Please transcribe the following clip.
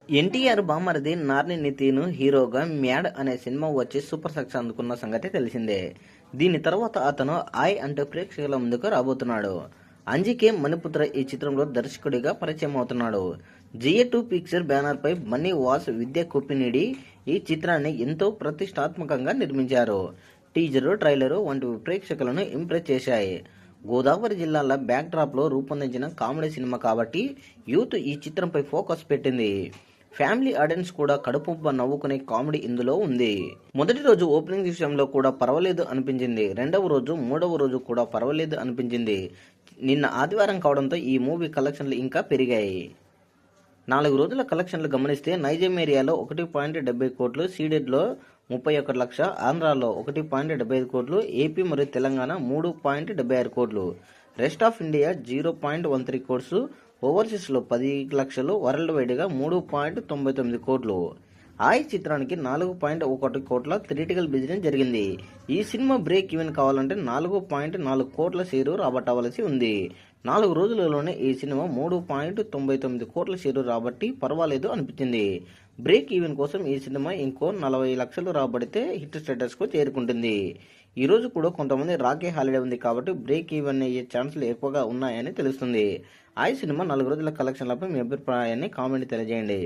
ఎన్టీఆర్ బామ్మరిది నార్ని నితిన్ హీరోగా మ్యాడ్ అనే సినిమా వచ్చి సూపర్ సక్సెస్ అందుకున్న సంగతి తెలిసిందే. దీని తర్వాత అతను ఆయ్ అంటూ ప్రేక్షకుల ముందుకు రాబోతున్నాడు. అంజికే మణిపుత్ర ఈ చిత్రంలో దర్శకుడిగా పరిచయం అవుతున్నాడు. జిఏ2 పిక్చర్ బ్యానర్ పై బన్నీ వాస్, విద్యా కొప్పినేడి ఈ చిత్రాన్ని ఎంతో ప్రతిష్టాత్మకంగా నిర్మించారు. టీజరు, ట్రైలరు వంటివి ప్రేక్షకులను ఇంప్రెస్ చేశాయి. గోదావరి జిల్లాల బ్యాక్ డ్రాప్ లో రూపొందించిన కామెడీ సినిమా కాబట్టి యూత్ ఈ చిత్రంపై ఫోకస్ పెట్టింది. ఫ్యామిలీ ఆడియన్స్ కూడా కడుపుబ్బ నవ్వుకునే కామెడీ ఇందులో ఉంది. మొదటి రోజు ఓపెనింగ్ విషయంలో కూడా పర్వాలేదు అనిపించింది. రెండవ రోజు, మూడవ రోజు కూడా పర్వాలేదు అనిపించింది. నిన్న ఆదివారం కావడంతో ఈ మూవీ కలెక్షన్లు ఇంకా పెరిగాయి. 4 రోజుల కలెక్షన్లు గమనిస్తే నైజీరియాలో 1.70 కోట్లు, సీడెడ్లో 31 లక్ష, ఆంధ్రాలో 1.75 కోట్లు, ఏపీ మరియు తెలంగాణ 3.76 కోట్లు, రెస్ట్ ఆఫ్ ఇండియా 0.13 కోట్స్, ఓవర్సీస్లో 10 లక్షలు, వరల్డ్ వైడ్గా 3.99 కోట్లు. ఆయ్ చిత్రానికి 4.1 కోట్ల థియేట్రికల్ బిజినెస్ జరిగింది. ఈ సినిమా బ్రేక్ ఈవెన్ కావాలంటే 4.4 కోట్ల షేరు రాబట్టవలసి ఉంది. 4 రోజులలోనే ఈ సినిమా 3.99 కోట్ల షేరు రాబట్టి పర్వాలేదు అనిపించింది. బ్రేక్ ఈవెన్ కోసం ఈ సినిమా ఇంకో 40 లక్షలు రాబడితే హిట్ స్టేటస్ కు చేరుకుంటుంది. ఈ రోజు కూడా కొంతమంది రాఖీ హాలిడే ఉంది కాబట్టి బ్రేక్ ఈవెన్ అయ్యే ఛాన్సులు ఎక్కువగా ఉన్నాయని తెలుస్తుంది. ఆయ్ సినిమా 4 రోజుల కలెక్షన్లపై మీ అభిప్రాయాన్ని కామెంట్ తెలియజేయండి.